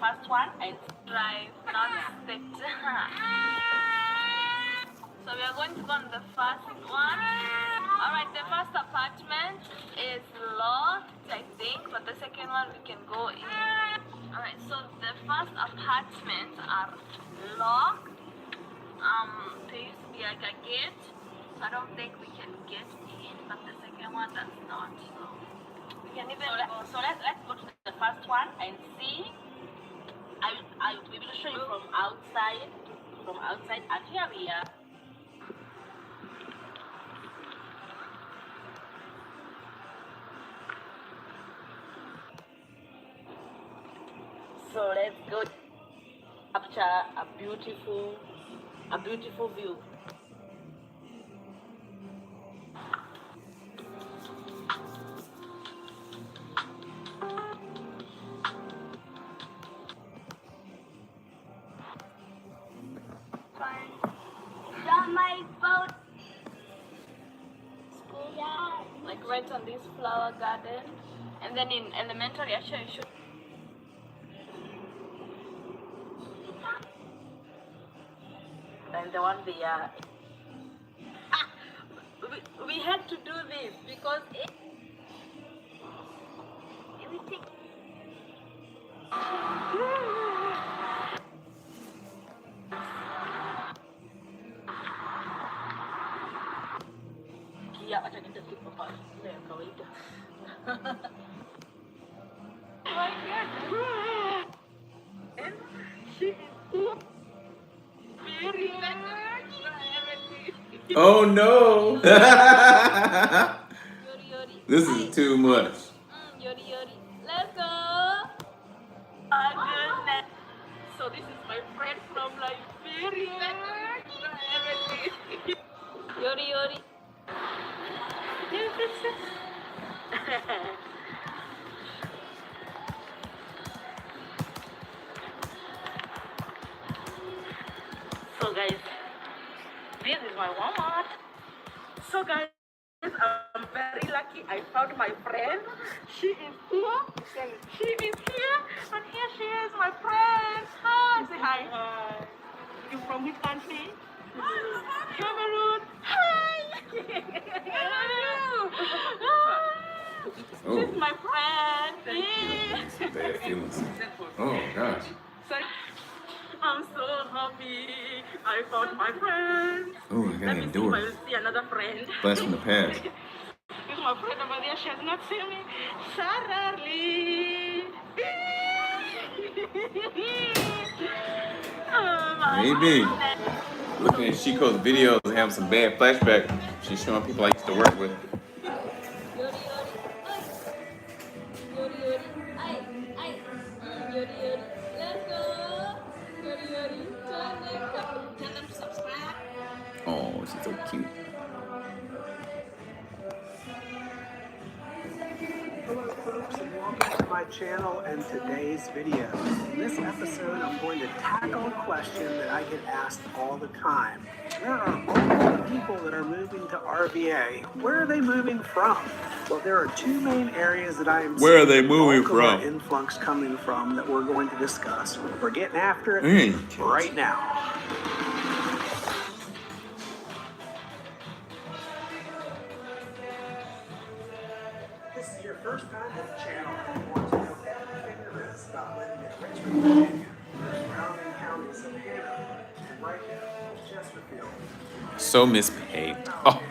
first one and drive, not sit. So we are going to go on the first one. Alright, the first apartment is locked, I think, but the second one we can go in. Alright, so the first apartments are locked. There used to be like a gate, so I don't think we can get in, but the second one does not. So we can even so let's go to the first one and see. We will show you from outside, and here we are. So let's go capture a beautiful view. My boat. Schoolyard. Like right on this flower garden, and then in elementary, actually, you should. And the one they are. We had to do this because everything. Kia acha kita tutup apa? Leh kawaida. My God. And she is very Oh no! Yori yori. This is too much. Yori yori. Let's go. Oh goodness. So this is my friend from Liberia. Yori yori. So guys, this is my Walmart. So guys, I'm very lucky. I found my friend. She is here. She is here. And here she is, my friend. Hi. Say hi. Hi. You from which country? Cameroon. Hi. Oh, She's my friend. some bad feelings. Oh gosh. I'm so happy. I found my friend. Oh, I Let gotta me see if I endure. will see another friend. Blast from the past. Here's my friend over there. She has not seen me. Sarah Lee. Oh my Maybe. goodness. Looking at Chico's videos and having some bad flashback. She's showing people I used to work with. Yori yori. Yori yori. Ay. Yori yori. Let's go. Yori yori. Tell them to subscribe. Oh, she's so cute. Hello folks, and welcome to my channel and today's video. In this episode, I'm going to tackle a question that I get asked all the time. There are all the people that are moving to RVA. Where are they moving from? Well, there are two main areas that I am Where are they seeing the moving bulk of our from? influx coming from that we're going to discuss. We're getting after it Mm. right now. This is your first time on the channel and you want to know everything there is about living in Richmond, Virginia, the surrounding counties of Hanover, and right now, Chesterfield. So misbehaved. Oh,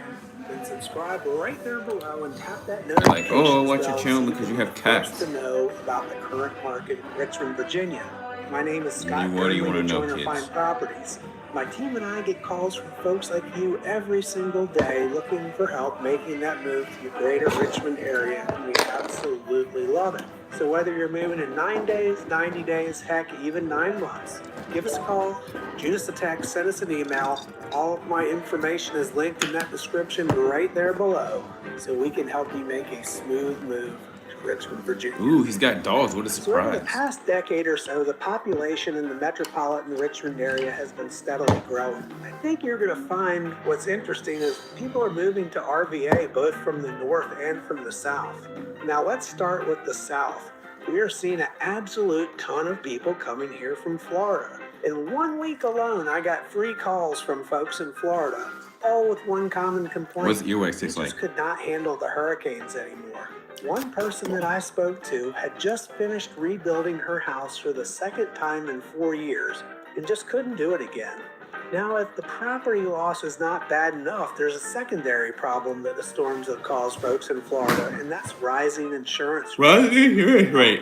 Then subscribe right there below and tap that like, notification oh, watch your bell channel so because you can have be the first cats. to know about the current market in Richmond, Virginia. My name is Scott What do you Gurley wanna with know, Joiner kids? Fine Properties. My team and I get calls from folks like you every single day looking for help making that move to the greater Richmond area, and we absolutely love it. So whether you're moving in 9 days, 90 days, heck, even 9 months, give us a call, shoot us a text, send us an email. All of my information is linked in that description right there below, so we can help you make a smooth move to Richmond, Virginia. Ooh, he's got dogs. What a So over the surprise. past decade or so, the population in the metropolitan Richmond area has been steadily growing. I think you're going to find what's interesting is people are moving to RVA both from the north and from the south. Now let's start with the south. We are seeing an absolute ton of people coming here from Florida. In 1 week alone, I got 3 calls from folks in Florida, all with one common complaint. What's earwax They taste like? just could not handle the hurricanes anymore. One person that I spoke to had just finished rebuilding her house for the 2nd time in 4 years and just couldn't do it again. Now, if the property loss is not bad enough, there's a secondary problem that the storms have caused folks in Florida, and that's rising insurance rates.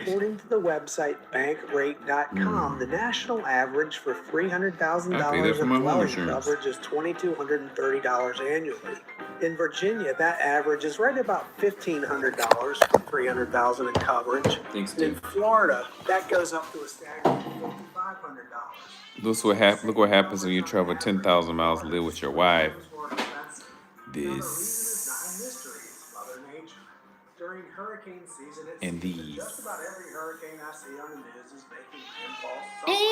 According to the website bankrate.com, the national average for $300,000 of dwelling coverage is $2,230 annually. In Virginia, that average is right about $1,500 for $300,000 in coverage. And in Florida, that goes up to a staggering $5,500. Look what happens when you travel 10,000 miles to live with your wife. During hurricane season, it and seems these. that just about every hurricane I see on the news is making landfall somewhere in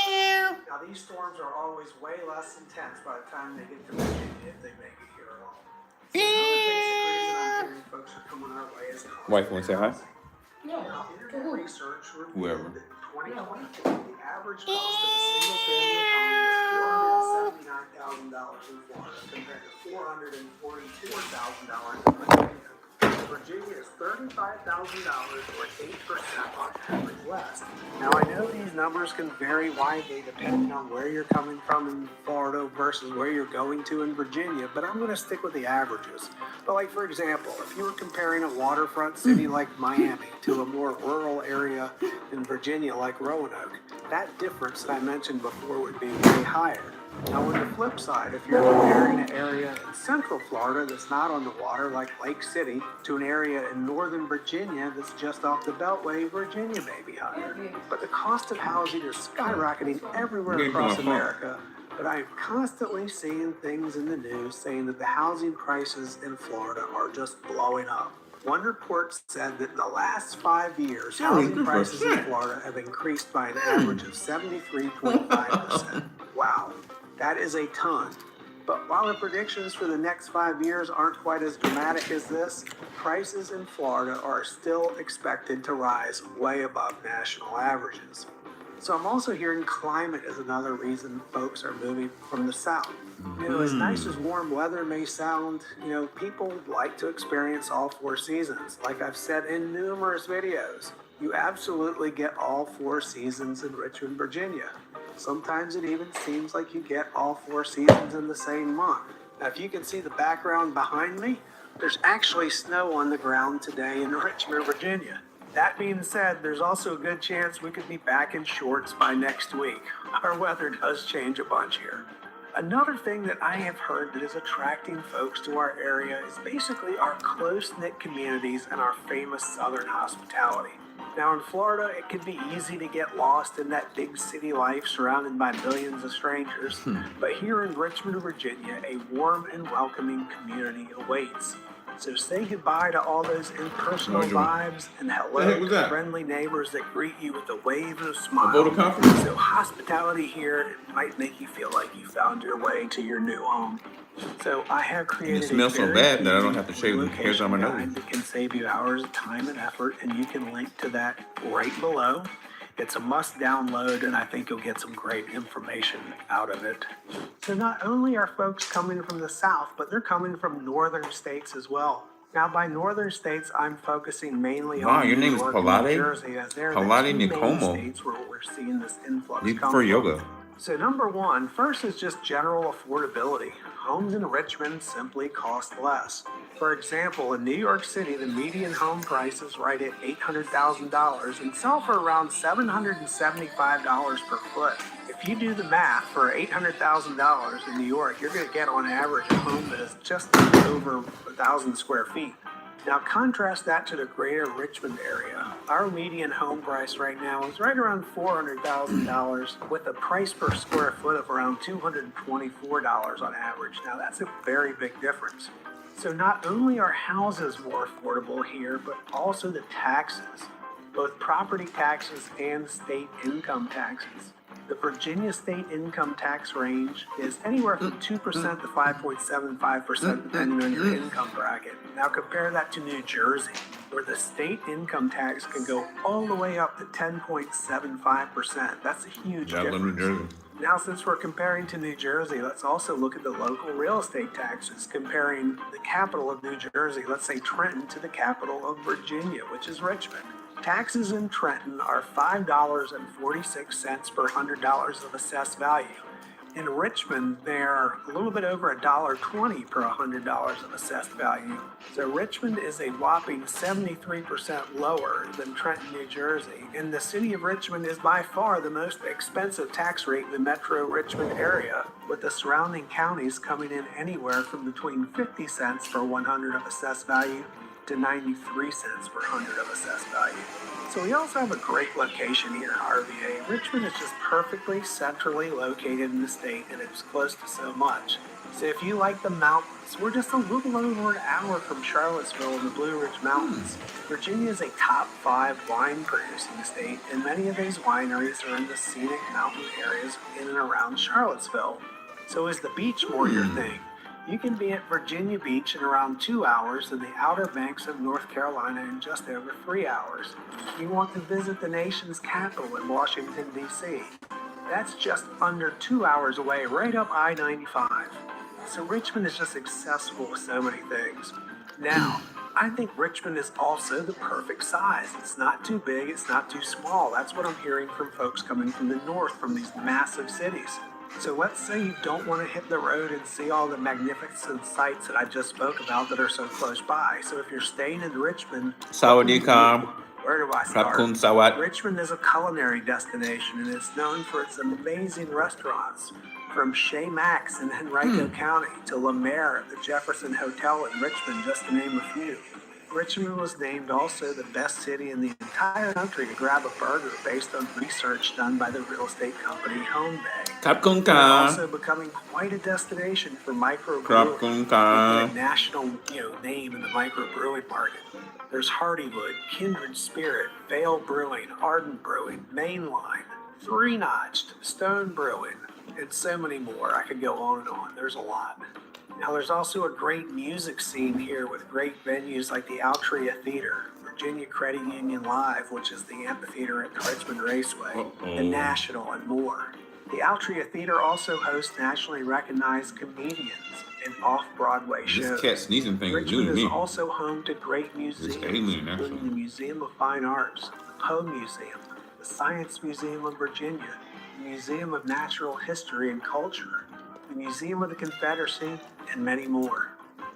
Florida. Now, these storms are always way less intense by the time they get to Virginia, if they make it here at all. So another basic reason I'm hearing folks are coming our way is Wife, want to say hi? Now, internet research Whoever. revealed that in 2022, the average cost of a single-family home was $479,000 in Florida compared to $442,000 in Virginia. Virginia is $35,000 or 8% on average less. Now, I know these numbers can vary widely depending on where you're coming from in Florida versus where you're going to in Virginia, but I'm going to stick with the averages. But like, for example, if you were comparing a waterfront city like Miami to a more rural area in Virginia like Roanoke, that difference that I mentioned before would be way higher. Now, on the flip side, if you're comparing an area in central Florida that's not on the water, like Lake City, to an area in northern Virginia that's just off the Beltway, Virginia may be higher. But the cost of housing is skyrocketing everywhere across America. But I am constantly seeing things in the news saying that the housing prices in Florida are just blowing up. One report said that in the last 5 years, housing prices in Florida have increased by an average of 73.5%. Wow. That is a ton. But while the predictions for the next 5 years aren't quite as dramatic as this, prices in Florida are still expected to rise way above national averages. So I'm also hearing climate is another reason folks are moving from the south. As nice as warm weather may sound, people like to experience all 4 seasons. Like I've said in numerous videos, you absolutely get all 4 seasons in Richmond, Virginia. Sometimes it even seems like you get all 4 seasons in the same month. Now, if you can see the background behind me, there's actually snow on the ground today in Richmond, Virginia. That being said, there's also a good chance we could be back in shorts by next week. Our weather does change a bunch here. Another thing that I have heard that is attracting folks to our area is basically our close-knit communities and our famous Southern hospitality. Now in Florida, it can be easy to get lost in that big city life surrounded by millions of strangers. But here in Richmond, Virginia, a warm and welcoming community awaits. So say goodbye to all those impersonal vibes and hello to friendly neighbors that greet you with a wave and a smile. So hospitality here might make you feel like you found your way to your new home. So I have created it smells so bad that I don't have to shave the hairs on my nose. That can save you hours of time and effort, and you can link to that right below. It's a must download, and I think you'll get some great information out of it. So not only are folks coming from the South, but they're coming from northern states as well. Now, by northern states, I'm focusing mainly on your name is New York Palade? and New Jersey, as they're the Palade two main Nicomo. states where we're seeing this influx You come prefer from. yoga. So number one, first is just general affordability. Homes in Richmond simply cost less. For example, in New York City, the median home price is right at $800,000 and sell for around $775 per foot. If you do the math, for $800,000 in New York, you're going to get on average a home that is just over 1,000 square feet. Now contrast that to the greater Richmond area. Our median home price right now is right around $400,000 with a price per square foot of around $224 on average. Now that's a very big difference. So not only are houses more affordable here, but also the taxes. both property taxes and state income taxes. The Virginia state income tax range is anywhere from 2% to 5.75% depending on your income bracket. Now compare that to New Jersey, where the state income tax can go all the way up to 10.75%. That's a huge I love New Jersey. Now, since we're comparing to New Jersey, let's also look at the local real estate taxes, comparing the capital of New Jersey, let's say Trenton, to the capital of Virginia, which is Richmond. Taxes in Trenton are $5.46 per $100 of assessed value. In Richmond, they're a little bit over $1.20 per $100 of assessed value. So Richmond is a whopping 73% lower than Trenton, New Jersey. And the city of Richmond is by far the most expensive tax rate in the metro Richmond area, with the surrounding counties coming in anywhere from between 50 cents per 100 of assessed value to 93 cents per 100 of assessed value. So we also have a great location here in RVA. Richmond is just perfectly centrally located in the state, and it's close to so much. So if you like the mountains, we're just a little over an hour from Charlottesville in the Blue Ridge Mountains. Virginia is a top 5 wine producing state, and many of these wineries are in the scenic mountain areas in and around Charlottesville. So is the beach more your thing? You can be at Virginia Beach in around 2 hours and the Outer Banks of North Carolina in just over 3 hours. You want to visit the nation's capital in Washington, D.C. That's just under 2 hours away, right up I-95. So Richmond is just accessible with so many things. Now, I think Richmond is also the perfect size. It's not too big, it's not too small. That's what I'm hearing from folks coming from the north, from these massive cities. So let's say you don't want to hit the road and see all the magnificent sights that I just spoke about that are so close by. So if you're staying in Richmond, Sawadee-kam. where do I start? Rapkun Sawat. Richmond is a culinary destination, and it's known for its amazing restaurants, from Chez Max in Henrico County to La Mer at the Jefferson Hotel in Richmond, just to name a few. Richmond was named also the best city in the entire country to grab a burger based on research done by the real estate company Home Bay. Kapkun It's ka. also becoming quite a destination for microbrewing, Kapkun with ka. a national name in the microbrewing market. There's Hardywood, Kindred Spirit, Vale Brewing, Ardent Brewing, Mainline, Three Notched, Stone Brewing, and so many more. I could go on and on. There's a lot. Now, there's also a great music scene here with great venues like the Altria Theater, Virginia Credit Union Live, which is the amphitheater at the Richmond Raceway, the National, and more. The Altria Theater also hosts nationally recognized comedians and off-Broadway shows. This cat sneezing thing is new Richmond to is me. also home to great museums, alien, including the Museum of Fine Arts, the Poe Museum, the Science Museum of Virginia, the Museum of Natural History and Culture, the Museum of the Confederacy, and many more.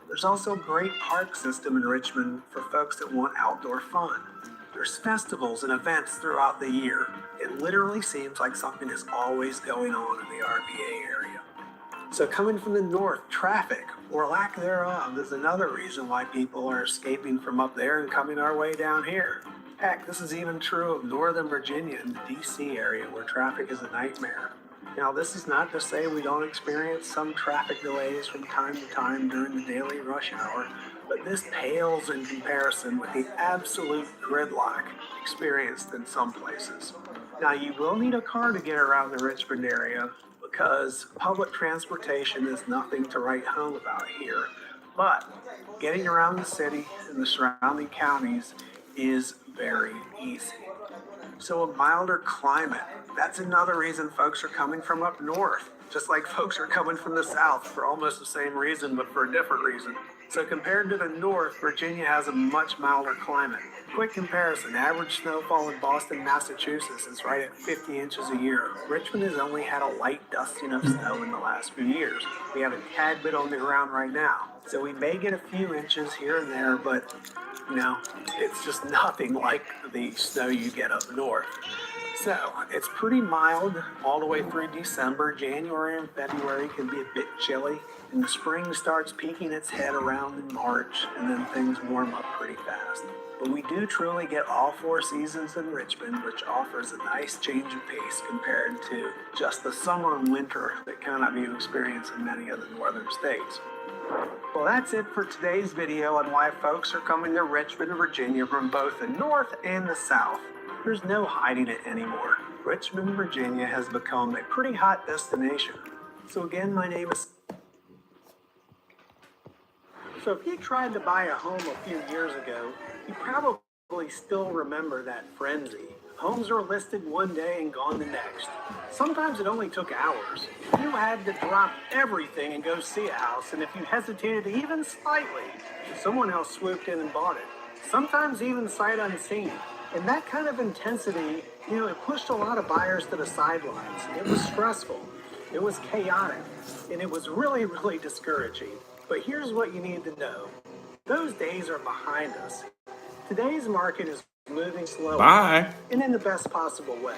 There's also a great park system in Richmond for folks that want outdoor fun. There's festivals and events throughout the year. It literally seems like something is always going on in the RVA area. So coming from the north, traffic, or lack thereof, is another reason why people are escaping from up there and coming our way down here. Heck, this is even true of Northern Virginia and the DC area, where traffic is a nightmare. Now, this is not to say we don't experience some traffic delays from time to time during the daily rush hour, but this pales in comparison with the absolute gridlock experienced in some places. Now, you will need a car to get around the Richmond area because public transportation is nothing to write home about here, but getting around the city and the surrounding counties is very easy. So a milder climate, that's another reason folks are coming from up north, just like folks are coming from the south for almost the same reason, but for a different reason. So compared to the north, Virginia has a much milder climate. Quick comparison, average snowfall in Boston, Massachusetts is right at 50 inches a year. Richmond has only had a light dusting of snow in the last few years. We have a tad bit on the ground right now. So we may get a few inches here and there, but it's just nothing like the snow you get up north. So it's pretty mild all the way through December. January and February can be a bit chilly, and the spring starts peeking its head around in March, and then things warm up pretty fast. But we do truly get all 4 seasons in Richmond, which offers a nice change of pace compared to just the summer and winter that cannot be experienced in many of the northern states. Well, that's it for today's video on why folks are coming to Richmond, Virginia from both the North and the South. There's no hiding it anymore. Richmond, Virginia has become a pretty hot destination. So again, my name is... So if you tried to buy a home a few years ago, you probably still remember that frenzy. Homes were listed one day and gone the next. Sometimes it only took hours. You had to drop everything and go see a house, and if you hesitated even slightly, someone else swooped in and bought it. Sometimes even sight unseen. And that kind of intensity, it pushed a lot of buyers to the sidelines. It was stressful. It was chaotic. And it was really, really discouraging. But here's what you need to know. Those days are behind us. Today's market is moving slowly. Bye. And in the best possible way.